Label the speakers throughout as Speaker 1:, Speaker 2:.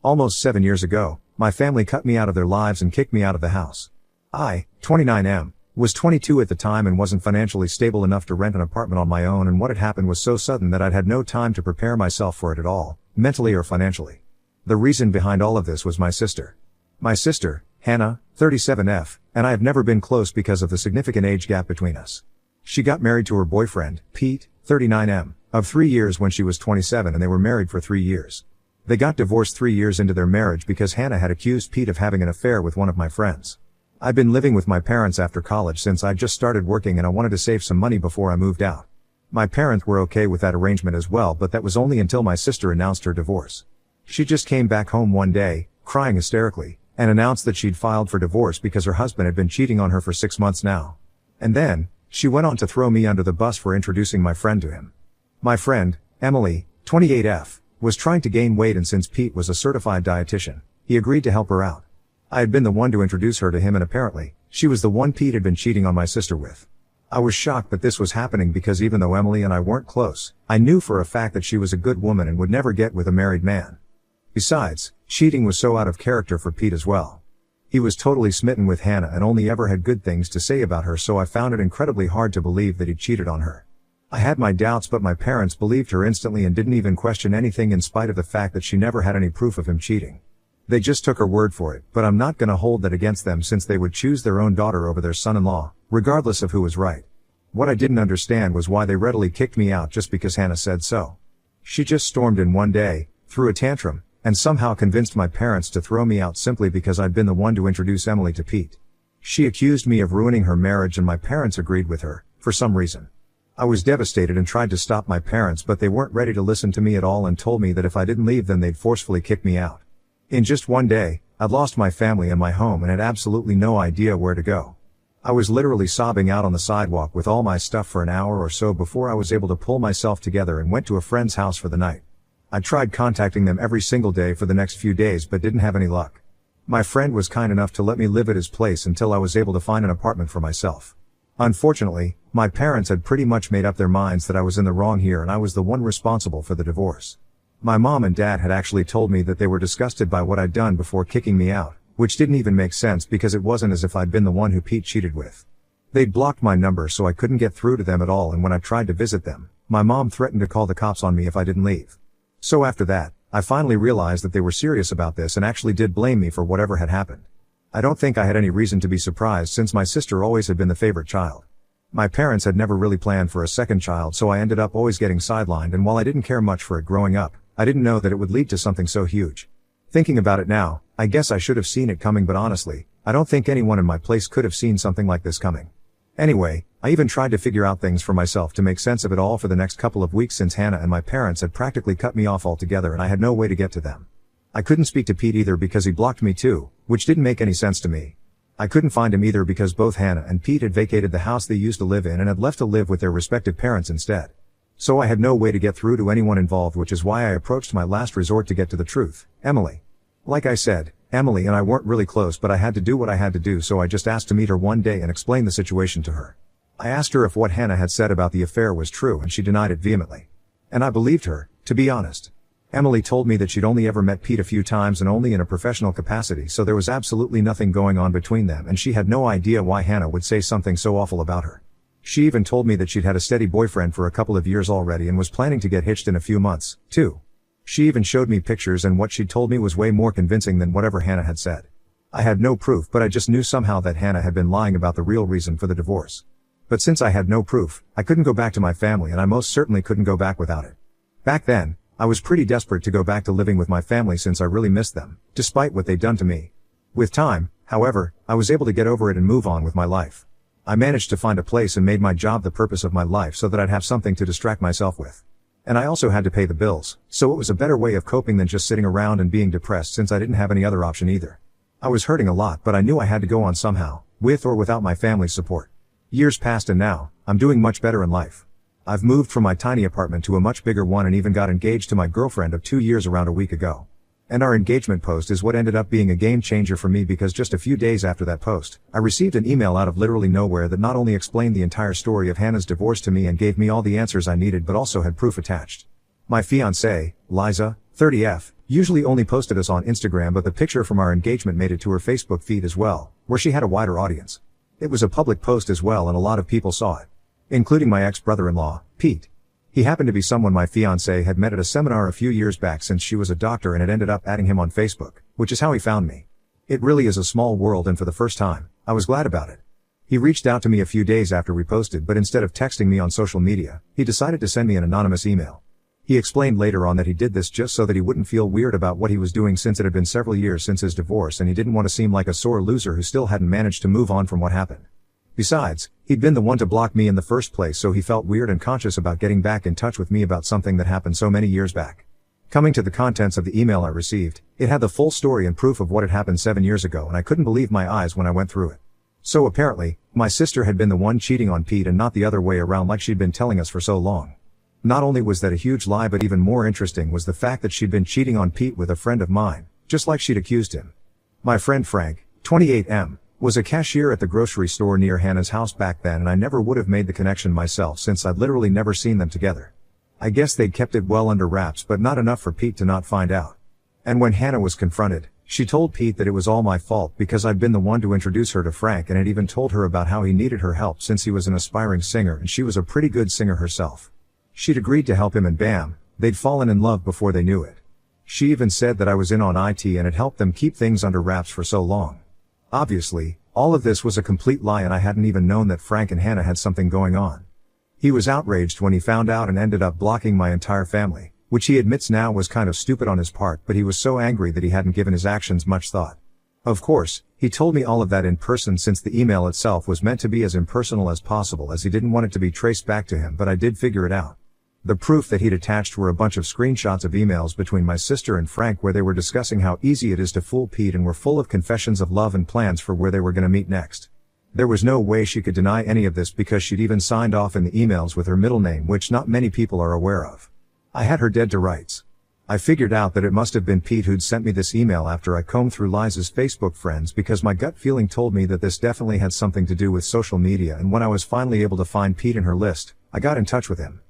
Speaker 1: Almost 7 years ago, my family cut me out of their lives and kicked me out of the house. I, 29M, was 22 at the time and wasn't financially stable enough to rent an apartment on my own, and what had happened was so sudden that I'd had no time to prepare myself for it at all, mentally or financially. The reason behind all of this was my sister. My sister, Hannah, 37F, and I have never been close because of the significant age gap between us. She got married to her boyfriend, Pete, 39M, of 3 years when she was 27, and they were married for 3 years. They got divorced 3 years into their marriage because Hannah had accused Pete of having an affair with one of my friends. I'd been living with my parents after college since I'd just started working, and I wanted to save some money before I moved out. My parents were okay with that arrangement as well, but that was only until my sister announced her divorce. She just came back home one day, crying hysterically, and announced that she'd filed for divorce because her husband had been cheating on her for 6 months now. And then, she went on to throw me under the bus for introducing my friend to him. My friend, Emily, 28F, was trying to gain weight, and since Pete was a certified dietitian, he agreed to help her out. I had been the one to introduce her to him, and apparently, she was the one Pete had been cheating on my sister with. I was shocked that this was happening because even though Emily and I weren't close, I knew for a fact that she was a good woman and would never get with a married man. Besides, cheating was so out of character for Pete as well. He was totally smitten with Hannah and only ever had good things to say about her, so I found it incredibly hard to believe that he'd cheated on her. I had my doubts, but my parents believed her instantly and didn't even question anything, in spite of the fact that she never had any proof of him cheating. They just took her word for it, but I'm not gonna hold that against them since they would choose their own daughter over their son-in-law, regardless of who was right. What I didn't understand was why they readily kicked me out just because Hannah said so. She just stormed in one day, threw a tantrum, and somehow convinced my parents to throw me out simply because I'd been the one to introduce Emily to Pete. She accused me of ruining her marriage, and my parents agreed with her, for some reason. I was devastated and tried to stop my parents, but they weren't ready to listen to me at all and told me that if I didn't leave then they'd forcefully kick me out. In just one day, I'd lost my family and my home and had absolutely no idea where to go. I was literally sobbing out on the sidewalk with all my stuff for an hour or so before I was able to pull myself together and went to a friend's house for the night. I tried contacting them every single day for the next few days but didn't have any luck. My friend was kind enough to let me live at his place until I was able to find an apartment for myself. Unfortunately, my parents had pretty much made up their minds that I was in the wrong here and I was the one responsible for the divorce. My mom and dad had actually told me that they were disgusted by what I'd done before kicking me out, which didn't even make sense because it wasn't as if I'd been the one who Pete cheated with. They'd blocked my number so I couldn't get through to them at all, and when I tried to visit them, my mom threatened to call the cops on me if I didn't leave. So after that, I finally realized that they were serious about this and actually did blame me for whatever had happened. I don't think I had any reason to be surprised since my sister always had been the favorite child. My parents had never really planned for a second child, so I ended up always getting sidelined, and while I didn't care much for it growing up, I didn't know that it would lead to something so huge. Thinking about it now, I guess I should have seen it coming, but honestly, I don't think anyone in my place could have seen something like this coming. Anyway, I even tried to figure out things for myself to make sense of it all for the next couple of weeks since Hannah and my parents had practically cut me off altogether and I had no way to get to them. I couldn't speak to Pete either because he blocked me too, which didn't make any sense to me. I couldn't find him either because both Hannah and Pete had vacated the house they used to live in and had left to live with their respective parents instead. So I had no way to get through to anyone involved, which is why I approached my last resort to get to the truth, Emily. Like I said, Emily and I weren't really close, but I had to do what I had to do, so I just asked to meet her one day and explain the situation to her. I asked her if what Hannah had said about the affair was true, and she denied it vehemently. And I believed her, to be honest. Emily told me that she'd only ever met Pete a few times and only in a professional capacity, so there was absolutely nothing going on between them, and she had no idea why Hannah would say something so awful about her. She even told me that she'd had a steady boyfriend for a couple of years already and was planning to get hitched in a few months, too. She even showed me pictures, and what she'd told me was way more convincing than whatever Hannah had said. I had no proof, but I just knew somehow that Hannah had been lying about the real reason for the divorce. But since I had no proof, I couldn't go back to my family, and I most certainly couldn't go back without it. Back then, I was pretty desperate to go back to living with my family since I really missed them, despite what they'd done to me. With time, however, I was able to get over it and move on with my life. I managed to find a place and made my job the purpose of my life so that I'd have something to distract myself with. And I also had to pay the bills, so it was a better way of coping than just sitting around and being depressed since I didn't have any other option either. I was hurting a lot, but I knew I had to go on somehow, with or without my family's support. Years passed and now, I'm doing much better in life. I've moved from my tiny apartment to a much bigger one and even got engaged to my girlfriend of 2 years around a week ago. And our engagement post is what ended up being a game changer for me, because just a few days after that post, I received an email out of literally nowhere that not only explained the entire story of Hannah's divorce to me and gave me all the answers I needed, but also had proof attached. My fiancée, Liza, 30F, usually only posted us on Instagram, but the picture from our engagement made it to her Facebook feed as well, where she had a wider audience. It was a public post as well and a lot of people saw it. Including my ex-brother-in-law, Pete. He happened to be someone my fiancée had met at a seminar a few years back since she was a doctor and had ended up adding him on Facebook, which is how he found me. It really is a small world, and for the first time, I was glad about it. He reached out to me a few days after we posted, but instead of texting me on social media, he decided to send me an anonymous email. He explained later on that he did this just so that he wouldn't feel weird about what he was doing, since it had been several years since his divorce and he didn't want to seem like a sore loser who still hadn't managed to move on from what happened. Besides, he'd been the one to block me in the first place, so he felt weird and conscious about getting back in touch with me about something that happened so many years back. Coming to the contents of the email I received, it had the full story and proof of what had happened 7 years ago, and I couldn't believe my eyes when I went through it. So apparently, my sister had been the one cheating on Pete and not the other way around like she'd been telling us for so long. Not only was that a huge lie, but even more interesting was the fact that she'd been cheating on Pete with a friend of mine, just like she'd accused him. My friend Frank, 28M, was a cashier at the grocery store near Hannah's house back then, and I never would have made the connection myself since I'd literally never seen them together. I guess they'd kept it well under wraps, but not enough for Pete to not find out. And when Hannah was confronted, she told Pete that it was all my fault because I'd been the one to introduce her to Frank, and had even told her about how he needed her help since he was an aspiring singer and she was a pretty good singer herself. She'd agreed to help him, and bam, they'd fallen in love before they knew it. She even said that I was in on IT and had helped them keep things under wraps for so long. Obviously, all of this was a complete lie, and I hadn't even known that Frank and Hannah had something going on. He was outraged when he found out and ended up blocking my entire family, which he admits now was kind of stupid on his part, but he was so angry that he hadn't given his actions much thought. Of course, he told me all of that in person, since the email itself was meant to be as impersonal as possible, as he didn't want it to be traced back to him, but I did figure it out. The proof that he'd attached were a bunch of screenshots of emails between my sister and Frank where they were discussing how easy it is to fool Pete and were full of confessions of love and plans for where they were going to meet next. There was no way she could deny any of this because she'd even signed off in the emails with her middle name, which not many people are aware of. I had her dead to rights. I figured out that it must have been Pete who'd sent me this email after I combed through Liza's Facebook friends, because my gut feeling told me that this definitely had something to do with social media, and when I was finally able to find Pete in her list, I got in touch with him.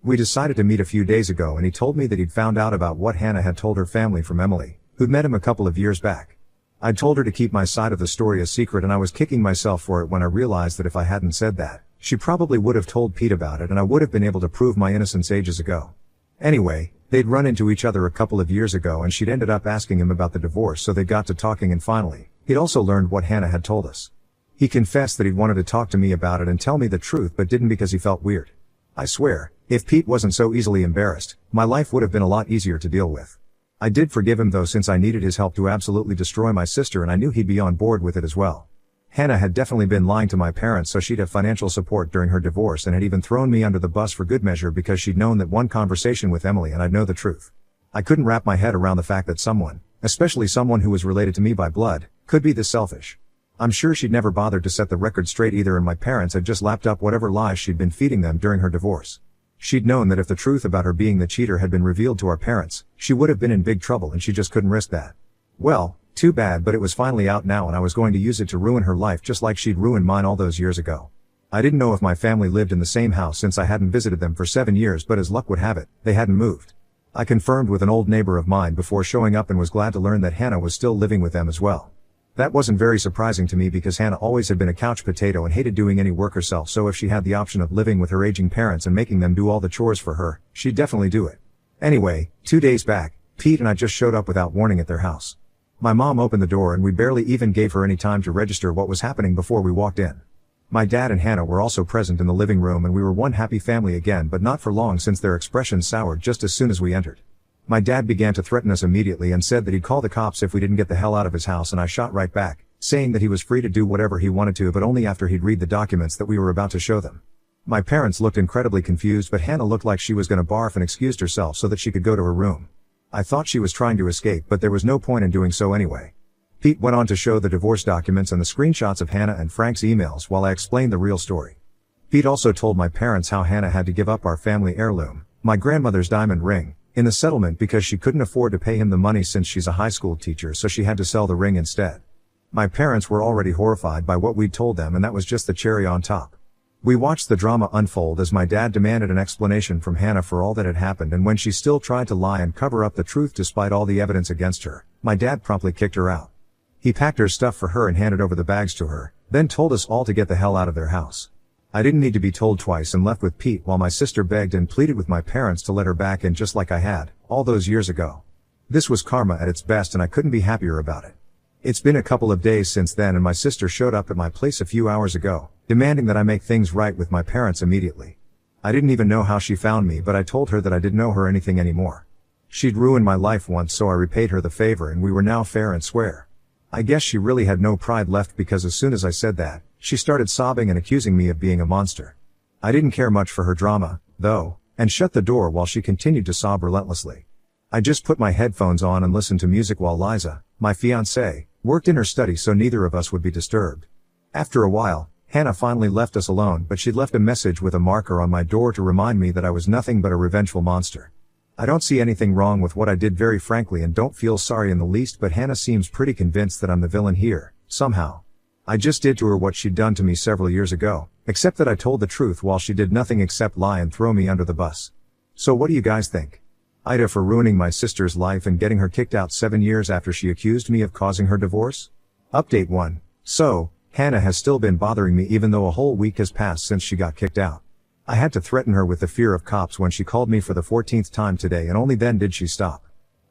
Speaker 1: We decided to meet a few days ago, and he told me that he'd found out about what Hannah had told her family from Emily, who'd met him a couple of years back. I'd told her to keep my side of the story a secret, and I was kicking myself for it when I realized that if I hadn't said that, she probably would have told Pete about it and I would have been able to prove my innocence ages ago. Anyway, they'd run into each other a couple of years ago and she'd ended up asking him about the divorce, so they got to talking, and finally, he'd also learned what Hannah had told us. He confessed that he'd wanted to talk to me about it and tell me the truth, but didn't because he felt weird. I swear, if Pete wasn't so easily embarrassed, my life would have been a lot easier to deal with. I did forgive him though, since I needed his help to absolutely destroy my sister, and I knew he'd be on board with it as well. Hannah had definitely been lying to my parents so she'd have financial support during her divorce, and had even thrown me under the bus for good measure because she'd known that one conversation with Emily and I'd know the truth. I couldn't wrap my head around the fact that someone, especially someone who was related to me by blood, could be this selfish. I'm sure she'd never bothered to set the record straight either, and my parents had just lapped up whatever lies she'd been feeding them during her divorce. She'd known that if the truth about her being the cheater had been revealed to our parents, she would have been in big trouble, and she just couldn't risk that. Well, too bad, but it was finally out now, and I was going to use it to ruin her life just like she'd ruined mine all those years ago. I didn't know if my family lived in the same house since I hadn't visited them for 7 years, but as luck would have it, they hadn't moved. I confirmed with an old neighbor of mine before showing up and was glad to learn that Hannah was still living with them as well. That wasn't very surprising to me because Hannah always had been a couch potato and hated doing any work herself, so if she had the option of living with her aging parents and making them do all the chores for her, she'd definitely do it. Anyway, 2 days back, Pete and I just showed up without warning at their house. My mom opened the door and we barely even gave her any time to register what was happening before we walked in. My dad and Hannah were also present in the living room, and we were one happy family again, but not for long since their expressions soured just as soon as we entered. My dad began to threaten us immediately and said that he'd call the cops if we didn't get the hell out of his house, and I shot right back, saying that he was free to do whatever he wanted to, but only after he'd read the documents that we were about to show them. My parents looked incredibly confused, but Hannah looked like she was gonna barf and excused herself so that she could go to her room. I thought she was trying to escape, but there was no point in doing so anyway. Pete went on to show the divorce documents and the screenshots of Hannah and Frank's emails while I explained the real story. Pete also told my parents how Hannah had to give up our family heirloom, my grandmother's diamond ring, in the settlement because she couldn't afford to pay him the money since she's a high school teacher, so she had to sell the ring instead. My parents were already horrified by what we'd told them, and that was just the cherry on top. We watched the drama unfold as my dad demanded an explanation from Hannah for all that had happened, and when she still tried to lie and cover up the truth despite all the evidence against her, my dad promptly kicked her out. He packed her stuff for her and handed over the bags to her, then told us all to get the hell out of their house. I didn't need to be told twice and left with Pete while my sister begged and pleaded with my parents to let her back in just like I had, all those years ago. This was karma at its best and I couldn't be happier about it. It's been a couple of days since then and my sister showed up at my place a few hours ago, demanding that I make things right with my parents immediately. I didn't even know how she found me, but I told her that I didn't know her anything anymore. She'd ruined my life once, so I repaid her the favor and we were now fair and square. I guess she really had no pride left because as soon as I said that, she started sobbing and accusing me of being a monster. I didn't care much for her drama, though, and shut the door while she continued to sob relentlessly. I just put my headphones on and listened to music while Liza, my fiancée, worked in her study so neither of us would be disturbed. After a while, Hannah finally left us alone, but she'd left a message with a marker on my door to remind me that I was nothing but a revengeful monster. I don't see anything wrong with what I did, very frankly, and don't feel sorry in the least, but Hannah seems pretty convinced that I'm the villain here, somehow. I just did to her what she'd done to me several years ago, except that I told the truth while she did nothing except lie and throw me under the bus. So what do you guys think? Ida for ruining my sister's life and getting her kicked out 7 years after she accused me of causing her divorce? Update 1. So, Hannah has still been bothering me even though a whole week has passed since she got kicked out. I had to threaten her with the fear of cops when she called me for the 14th time today, and only then did she stop.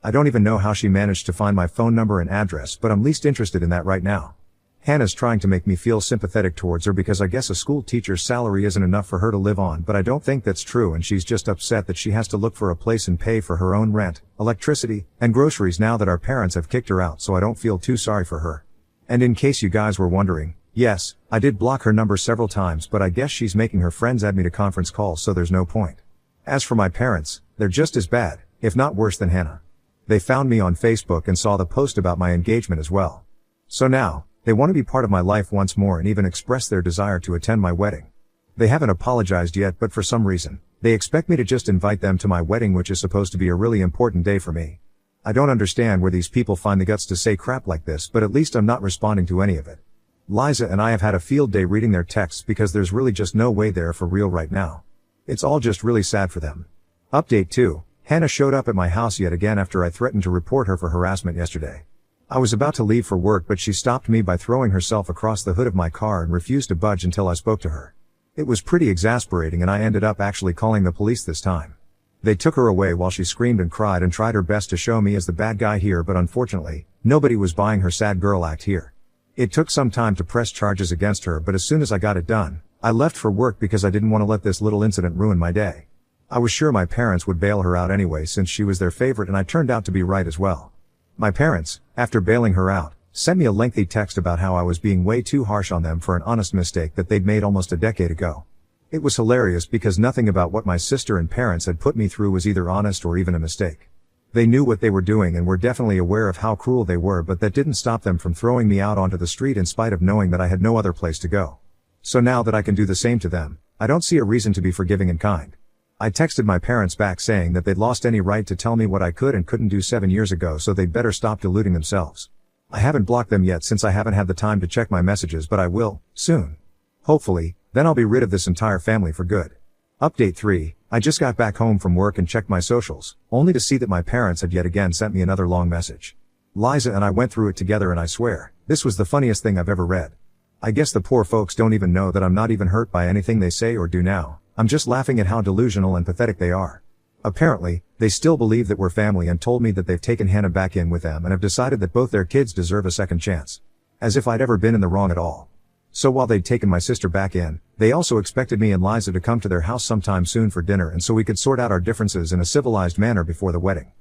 Speaker 1: I don't even know how she managed to find my phone number and address, but I'm least interested in that right now. Hannah's trying to make me feel sympathetic towards her because I guess a school teacher's salary isn't enough for her to live on, but I don't think that's true, and she's just upset that she has to look for a place and pay for her own rent, electricity, and groceries now that our parents have kicked her out, so I don't feel too sorry for her. And in case you guys were wondering, yes, I did block her number several times, but I guess she's making her friends add me to conference calls, so there's no point. As for my parents, they're just as bad, if not worse than Hannah. They found me on Facebook and saw the post about my engagement as well. So now, they want to be part of my life once more and even express their desire to attend my wedding. They haven't apologized yet, but for some reason, they expect me to just invite them to my wedding, which is supposed to be a really important day for me. I don't understand where these people find the guts to say crap like this, but at least I'm not responding to any of it. Liza and I have had a field day reading their texts because there's really just no way they're for real right now. It's all just really sad for them. Update 2. Hannah showed up at my house yet again after I threatened to report her for harassment yesterday. I was about to leave for work, but she stopped me by throwing herself across the hood of my car and refused to budge until I spoke to her. It was pretty exasperating, and I ended up actually calling the police this time. They took her away while she screamed and cried and tried her best to show me as the bad guy here, but unfortunately, nobody was buying her sad girl act here. It took some time to press charges against her, but as soon as I got it done, I left for work because I didn't want to let this little incident ruin my day. I was sure my parents would bail her out anyway since she was their favorite, and I turned out to be right as well. My parents, after bailing her out, sent me a lengthy text about how I was being way too harsh on them for an honest mistake that they'd made almost a decade ago. It was hilarious because nothing about what my sister and parents had put me through was either honest or even a mistake. They knew what they were doing and were definitely aware of how cruel they were, but that didn't stop them from throwing me out onto the street in spite of knowing that I had no other place to go. So now that I can do the same to them, I don't see a reason to be forgiving and kind. I texted my parents back saying that they'd lost any right to tell me what I could and couldn't do 7 years ago, so they'd better stop deluding themselves. I haven't blocked them yet since I haven't had the time to check my messages, but I will, soon. Hopefully, then I'll be rid of this entire family for good. Update 3. I just got back home from work and checked my socials, only to see that my parents had yet again sent me another long message. Liza and I went through it together, and I swear, this was the funniest thing I've ever read. I guess the poor folks don't even know that I'm not even hurt by anything they say or do now. I'm just laughing at how delusional and pathetic they are. Apparently, they still believe that we're family and told me that they've taken Hannah back in with them and have decided that both their kids deserve a second chance. As if I'd ever been in the wrong at all. So while they'd taken my sister back in, they also expected me and Liza to come to their house sometime soon for dinner, and so we could sort out our differences in a civilized manner before the wedding.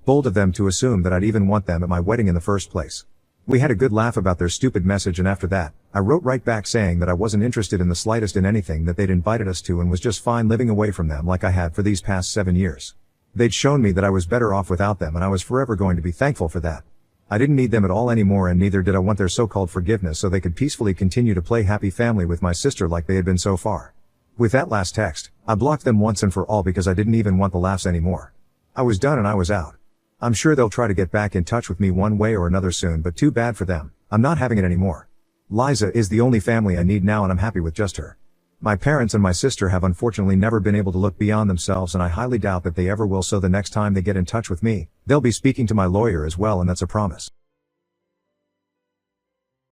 Speaker 1: Bold of them to assume that I'd even want them at my wedding in the first place. We had a good laugh about their stupid message, and after that, I wrote right back saying that I wasn't interested in the slightest in anything that they'd invited us to and was just fine living away from them like I had for these past 7 years. They'd shown me that I was better off without them, and I was forever going to be thankful for that. I didn't need them at all anymore, and neither did I want their so-called forgiveness, so they could peacefully continue to play happy family with my sister like they had been so far. With that last text, I blocked them once and for all because I didn't even want the laughs anymore. I was done and I was out. I'm sure they'll try to get back in touch with me one way or another soon, but too bad for them. I'm not having it anymore. Liza is the only family I need now, and I'm happy with just her. My parents and my sister have unfortunately never been able to look beyond themselves, and I highly doubt that they ever will, so the next time they get in touch with me, they'll be speaking to my lawyer as well, and that's a promise.